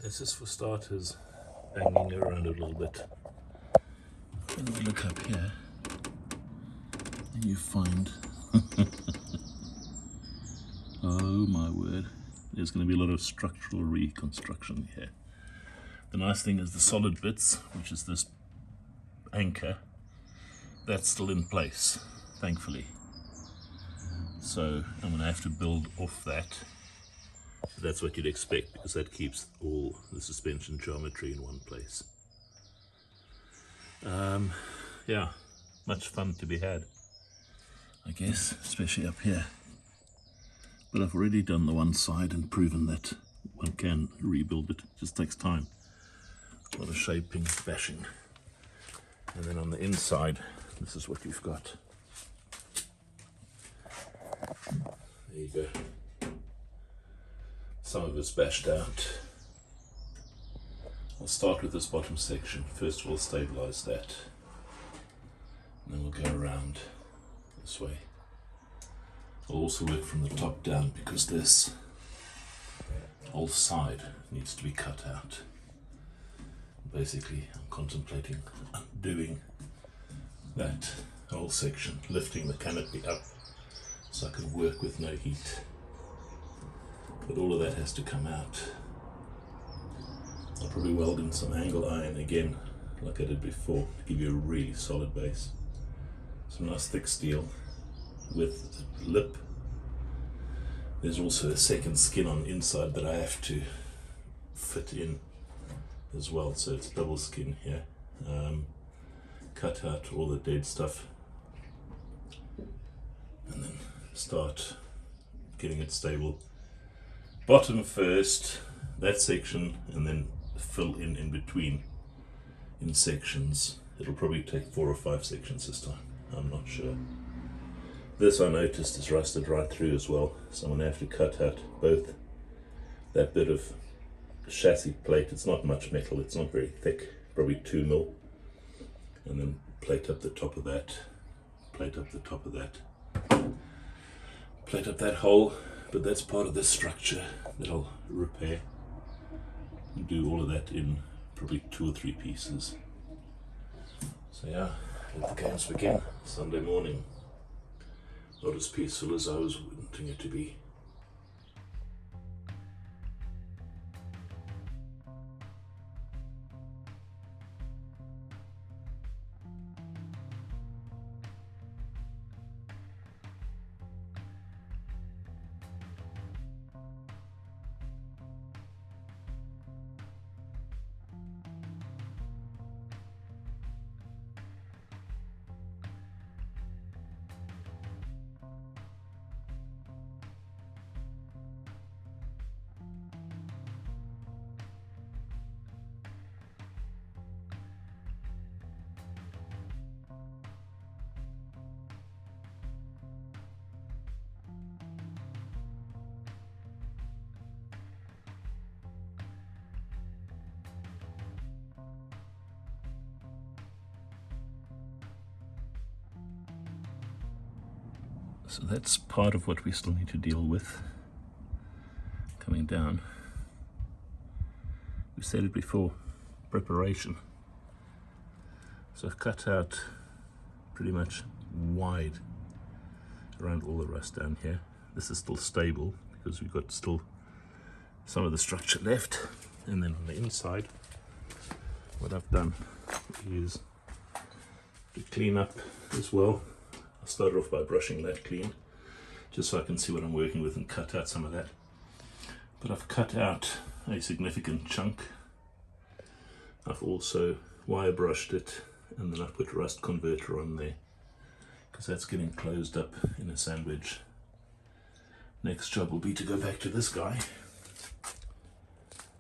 This is for starters banging around a little bit. When we look up here, and you find, oh my word, there's going to be a lot of structural reconstruction here. The nice thing is the solid bits, which is this anchor, that's still in place, thankfully. So I'm going to have to build off that. That's what you'd expect, because that keeps all the suspension geometry in one place. Yeah, much fun to be had, I guess, especially up here. But I've already done the one side and proven that one can rebuild it. It just takes time. A lot of shaping, bashing. And then on the inside, this is what you've got. There you go. Some of it's bashed out. I'll start with this bottom section. First we'll stabilize that. And then we'll go around this way. I'll also work from the top down because this whole side needs to be cut out. Basically, I'm contemplating undoing that whole section, lifting the canopy up so I can work with no heat. But all of that has to come out. I'll probably weld in some angle iron again, like I did before, to give you a really solid base. Some nice thick steel with a lip. There's also a second skin on the inside that I have to fit in as well, so it's double skin here. Cut out all the dead stuff and then start getting it stable. Bottom first, that section, and then fill in between in sections. It'll probably take 4 or 5 sections this time, I'm not sure. This I noticed is rusted right through as well, so I'm going to have to cut out both that bit of chassis plate. It's not much metal, it's not very thick, probably 2 mil, and then plate up the top of that, plate up the top of that, plate up that hole. But that's part of this structure that I'll repair and do all of that in probably 2 or 3 pieces. So yeah, let the games begin. Sunday morning, not as peaceful as I was wanting it to be. So that's part of what we still need to deal with coming down. We said it before, preparation. So I've cut out pretty much wide around all the rust down here. This is still stable because we've got still some of the structure left. And then on the inside, what I've done is to clean up as well. I started off by brushing that clean, just so I can see what I'm working with and cut out some of that. But I've cut out a significant chunk. I've also wire brushed it, and then I've put rust converter on there, because that's getting closed up in a sandwich. Next job will be to go back to this guy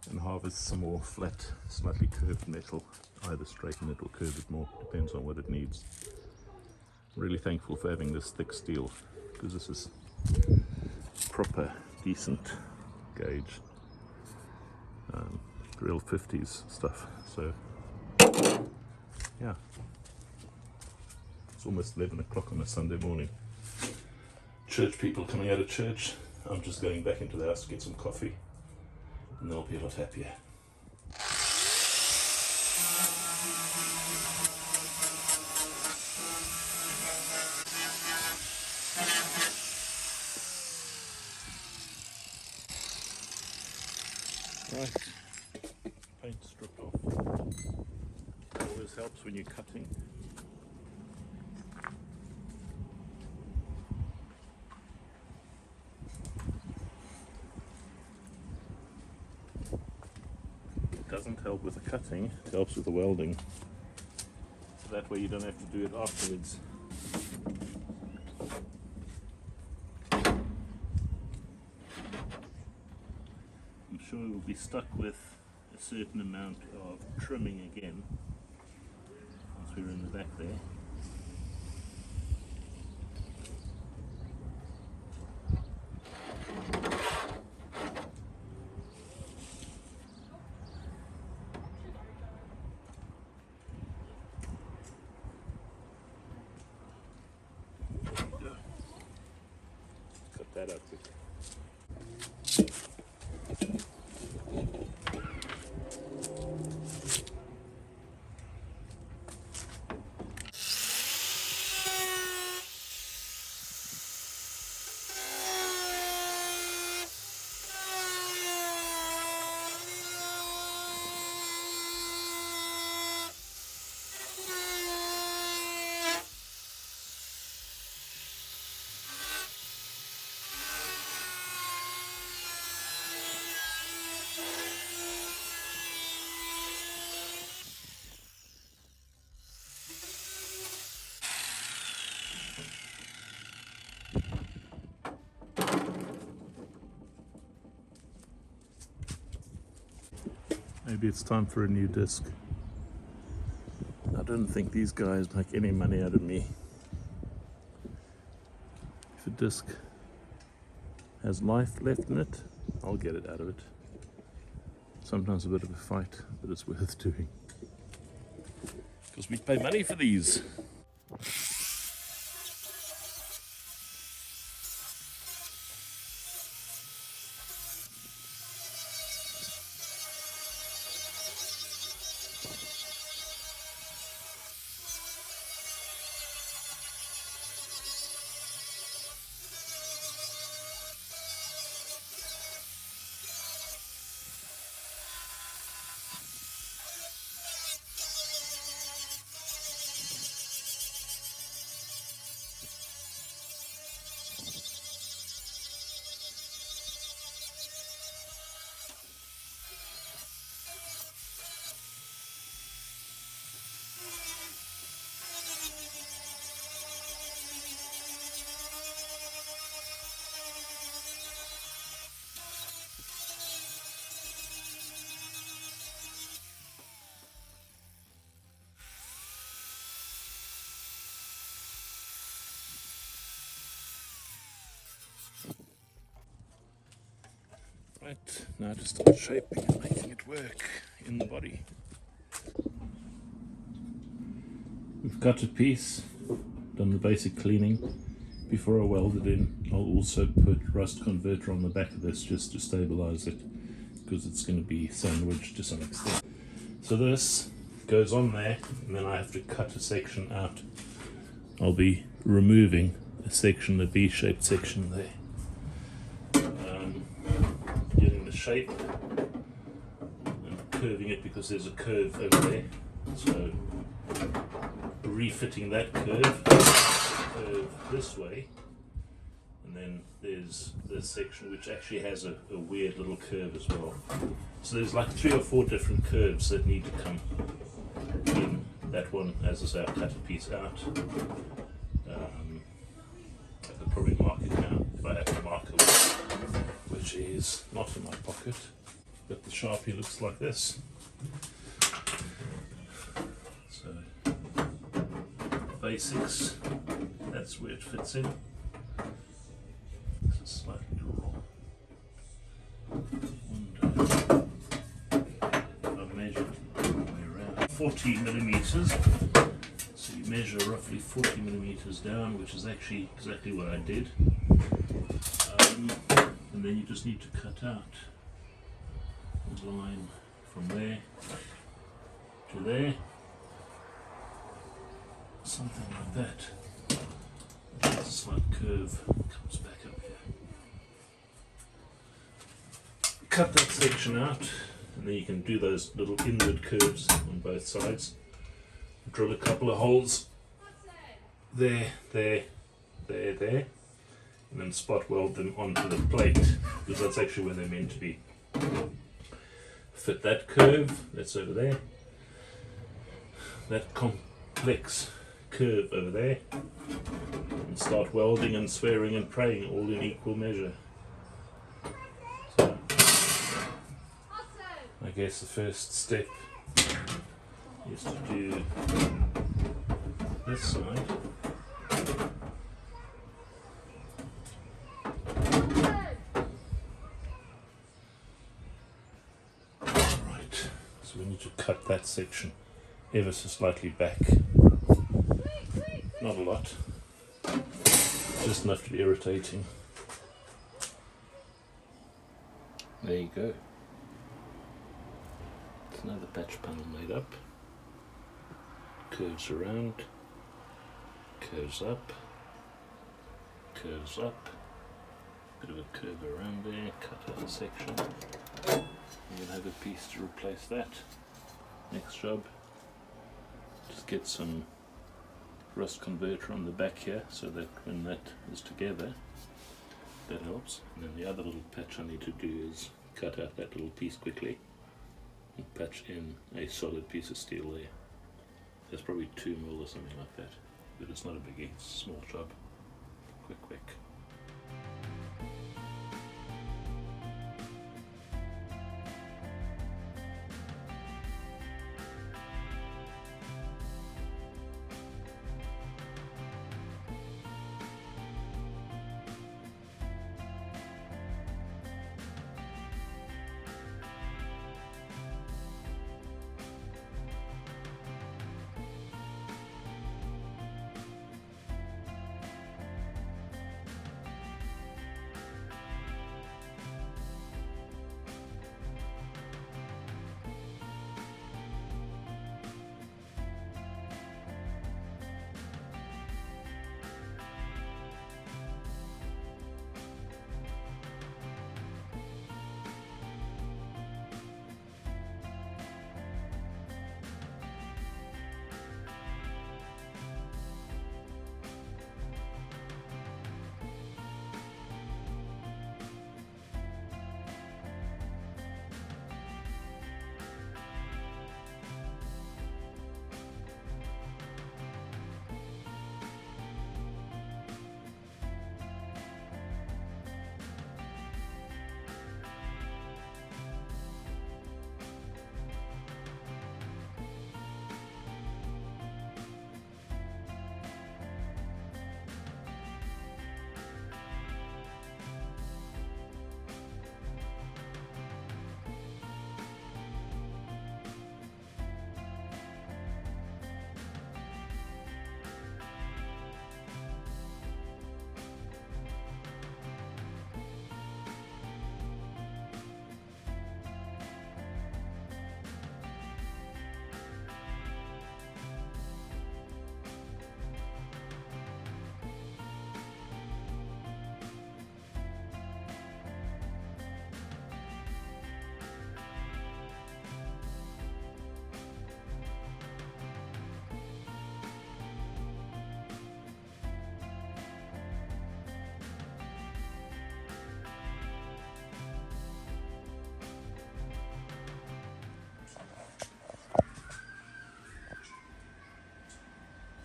and harvest some more flat, slightly curved metal, either straighten it or curve it more, depends on what it needs. Really thankful for having this thick steel, because this is proper, decent gauge, real 50s stuff. So yeah, it's almost 11 o'clock on a Sunday morning. Church people coming out of church. I'm just going back into the house to get some coffee, and then I'll be a lot happier. you're cutting. It doesn't help with the cutting, it helps with the welding. So that way you don't have to do it afterwards. I'm sure we'll be stuck with a certain amount of trimming again once we're in the back there. Cut that out quick. Maybe it's time for a new disc. I don't think these guys make any money out of me. If a disc has life left in it, I'll get it out of it. Sometimes a bit of a fight, but it's worth doing. Because we pay money for these. Right, now to start shaping and making it work in the body. We've cut a piece, done the basic cleaning. Before I weld it in, I'll also put rust converter on the back of this just to stabilize it, because it's going to be sandwiched to some extent. So this goes on there, and then I have to cut a section out. I'll be removing a section, a V-shaped section there. Getting the shape and curving it because there's a curve over there. So refitting that curve this way, and then there's this section which actually has a weird little curve as well. So there's like 3 or 4 different curves that need to come in. That one, as I say, I've cut a piece out. I could probably mark it now if I have a marker, which is not in my pocket, but the Sharpie looks like this. So basics, that's where it fits in. This is slightly raw. I've measured all the way around 40 millimeters. So you measure roughly 40 millimeters down, which is actually exactly what I did. And then you just need to cut out a line from there to there, something like that. There's a slight curve, comes back up here. Cut that section out, and then you can do those little inward curves on both sides. drill a couple of holes there, there, there, and then spot weld them onto the plate, because that's actually where they're meant to be. Fit that curve, that's over there, that complex curve over there, and start welding and swearing and praying all in equal measure. So, I guess the first step is to do this side. Right, so we need to cut that section ever so slightly back. Not a lot, just enough to be irritating. There you go. There's another patch panel made up. Curves around, curves up, bit of a curve around there, cut out a section. You'll have a piece to replace that. Next job, just get some rust converter on the back here so that when that is together, that helps. And then the other little patch I need to do is cut out that little piece quickly and patch in a solid piece of steel there. There's probably 2 mil or something like that, but it's not a biggie, it's a small job. Quick.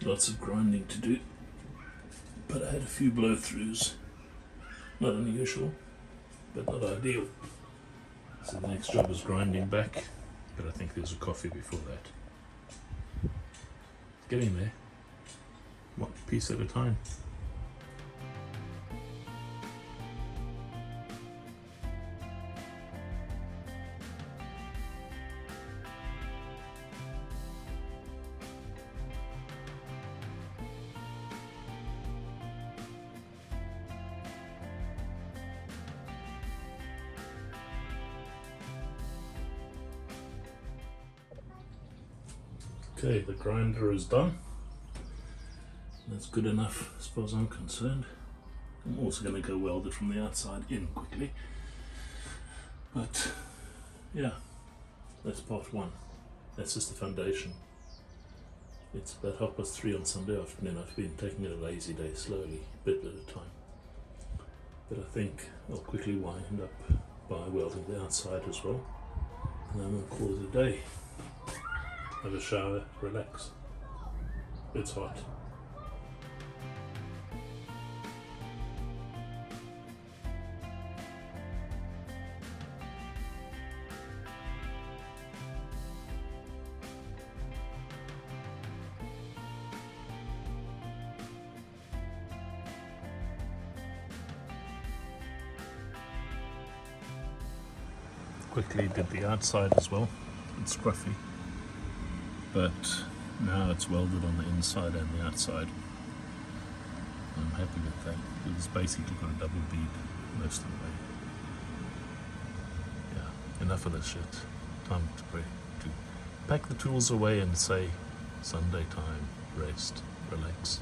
Lots of grinding to do, but I had a few blow-throughs. Not unusual, but not ideal. So the next job is grinding back, but I think there's a coffee before that. Getting there, one piece at a time. Okay, the grinder is done. That's good enough as far as I'm concerned. I'm also going to go weld it from the outside in quickly. But yeah, that's part one. That's just the foundation. It's about 3:30 on Sunday afternoon. I've been taking it a lazy day, slowly, bit at a time. But I think I'll quickly wind up by welding the outside as well. And then we'll call it a day. Have a shower, relax. It's hot. Quickly did the outside as well. It's scruffy, but now it's welded on the inside and the outside. I'm happy with that. It's basically got a double bead most of the way. Yeah, enough of this shit. Time to pack the tools away and say Sunday time, rest, relax.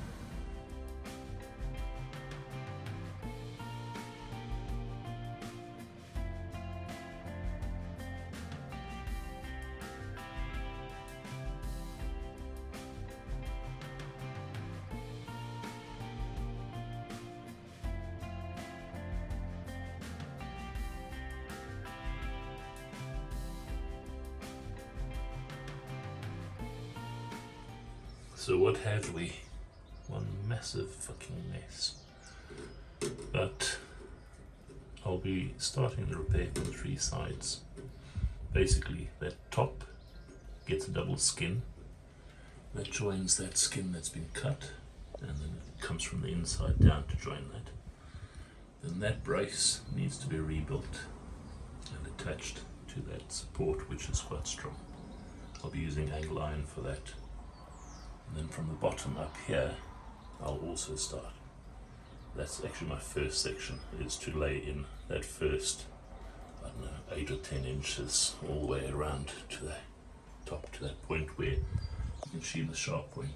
So what have we? One massive fucking mess. But I'll be starting the repair from 3 sides. Basically, that top gets a double skin that joins that skin that's been cut, and then it comes from the inside down to join that. Then that brace needs to be rebuilt and attached to that support, which is quite strong. I'll be using angle iron for that. And then from the bottom up here, I'll also start. That's actually my first section, is to lay in that first, I don't know, 8 or 10 inches all the way around to the top, to that point where you can see the sharp point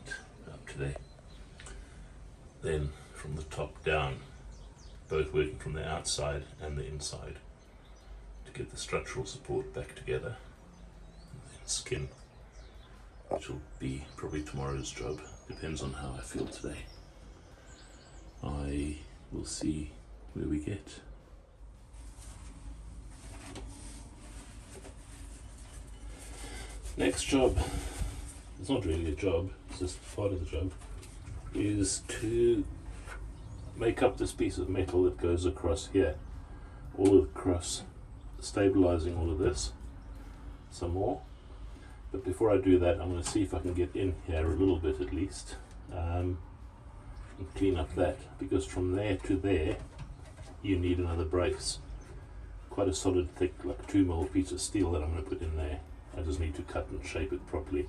up to there. Then from the top down, both working from the outside and the inside to get the structural support back together. And then skin, which will be probably tomorrow's job, depends on how I feel today. I will see where we get. Next job, it's not really a job, it's just part of the job, is to make up this piece of metal that goes across here, all across, stabilizing all of this some more. But before I do that, I'm going to see if I can get in here a little bit at least, and clean up that, because from there to there you need another brace. Quite a solid, thick, like 2mm piece of steel that I'm going to put in there. I just need to cut and shape it properly,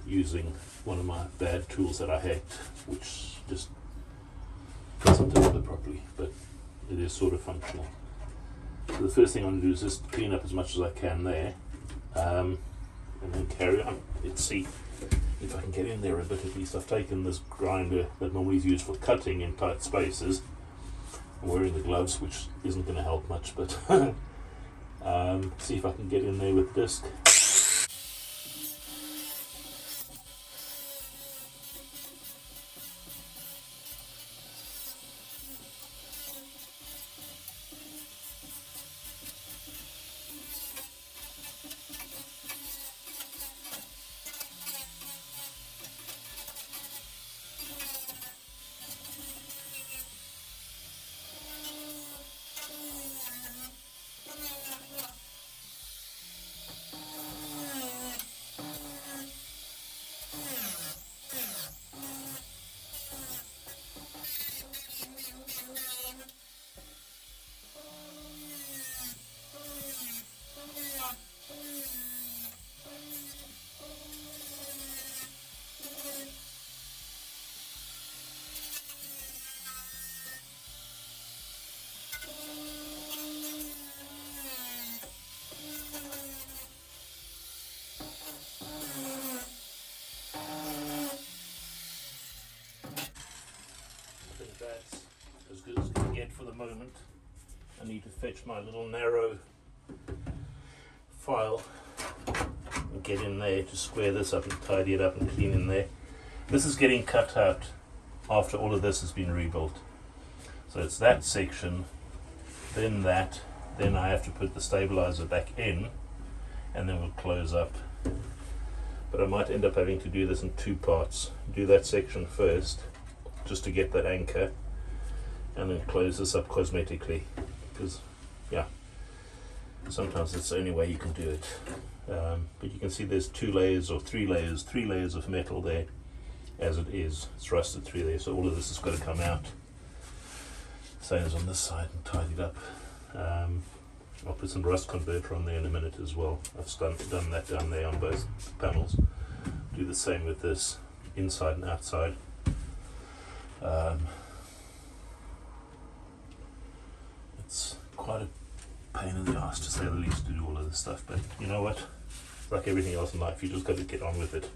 using one of my bad tools that I hate, which just doesn't deliver properly, but it is sort of functional. So the first thing I'm going to do is just clean up as much as I can there. And then carry on. Let's see if I can get in there a bit at least. I've taken this grinder that normally is used for cutting in tight spaces. I'm wearing the gloves, which isn't going to help much, but see if I can get in there with the disc. That's as good as I can get for the moment. I need to fetch my little narrow file and get in there to square this up and tidy it up and clean in there. This is getting cut out after all of this has been rebuilt. So it's that section, then that, then I have to put the stabilizer back in, and then we'll close up. But I might end up having to do this in two parts. Do that section first, just to get that anchor, and then close this up cosmetically, because yeah, sometimes it's the only way you can do it. But you can see there's 2 layers or 3 layers of metal there as it is. It's rusted through there, so all of this has got to come out. Same as on this side, and tidied up. I'll put some rust converter on there in a minute as well. I've done that down there on both panels. Do the same with this, inside and outside. It's quite a pain in the ass, to say the least, to do all of this stuff, but you know what? Like everything else in life, you just got to get on with it.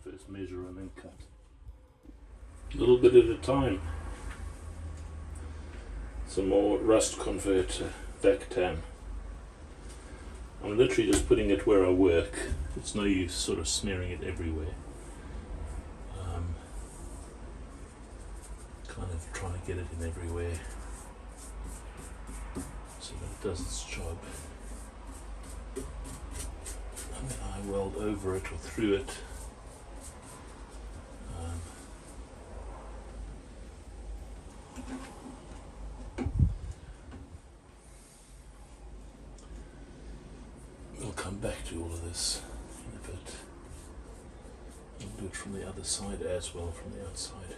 First measure and then cut. A little bit at a time. Some more rust converter, Vactan. I'm literally just putting it where I work. It's no use sort of smearing it everywhere. Kind of trying to get it in everywhere so that it does its job. And then I weld over it or through it. We'll come back to all of this in a bit. We'll do it from the other side as well, from the outside.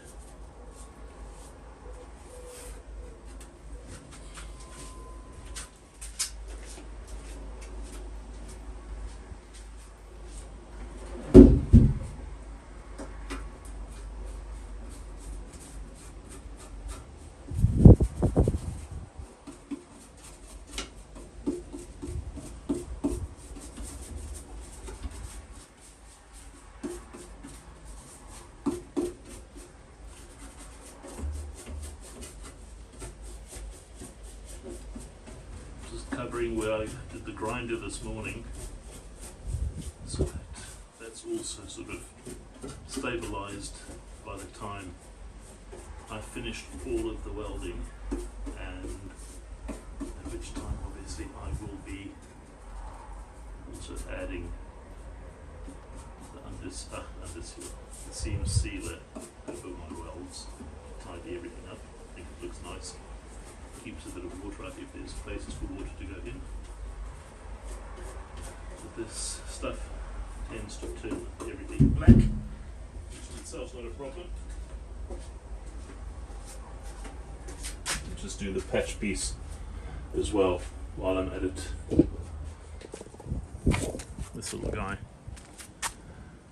Covering where I did the grinder this morning, so that's also sort of stabilized by the time I finished all of the welding, and at which time obviously I will be also adding the seam sealer over my welds to tidy everything up. I think it looks nice. Keeps a bit of water out if there's places for water to go in. But this stuff tends to turn everything black, which in itself is not a problem. Just do the patch piece as well while I'm at it. This little guy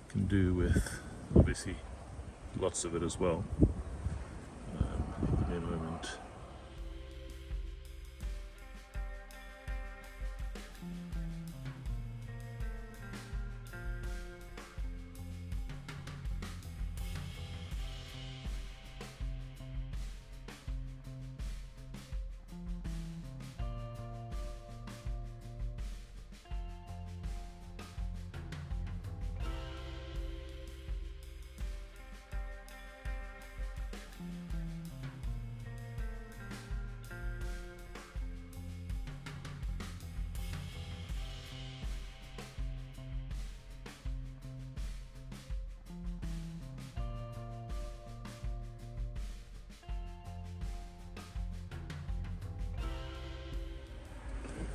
can do with obviously lots of it as well. In a moment.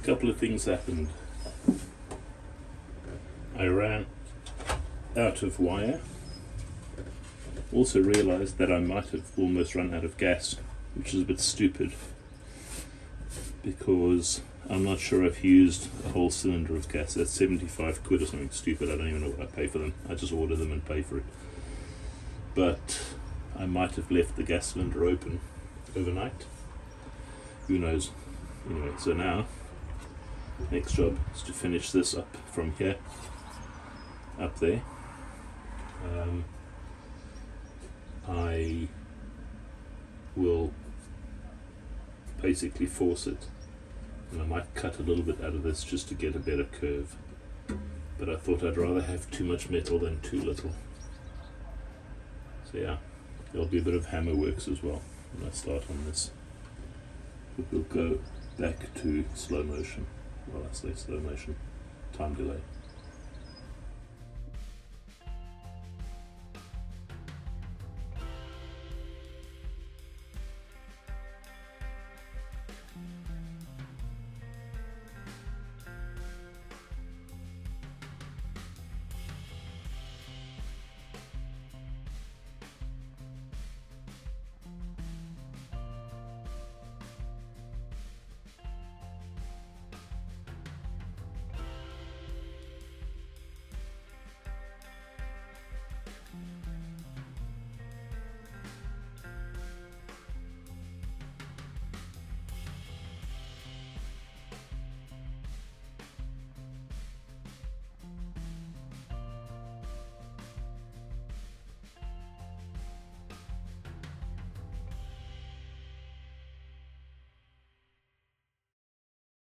A couple of things happened. I ran out of wire. Also realised that I might have almost run out of gas, which is a bit stupid because I'm not sure I've used a whole cylinder of gas. That's 75 quid or something stupid. I don't even know what I pay for them. I just order them and pay for it. But I might have left the gas cylinder open overnight. Who knows? Anyway, so now next job is to finish this up from here up there. I will basically force it, and I might cut a little bit out of this just to get a better curve, but I thought I'd rather have too much metal than too little. So yeah, there'll be a bit of hammer works as well when I start on this, but we'll go back to slow motion. Well, I say slow motion, time delay.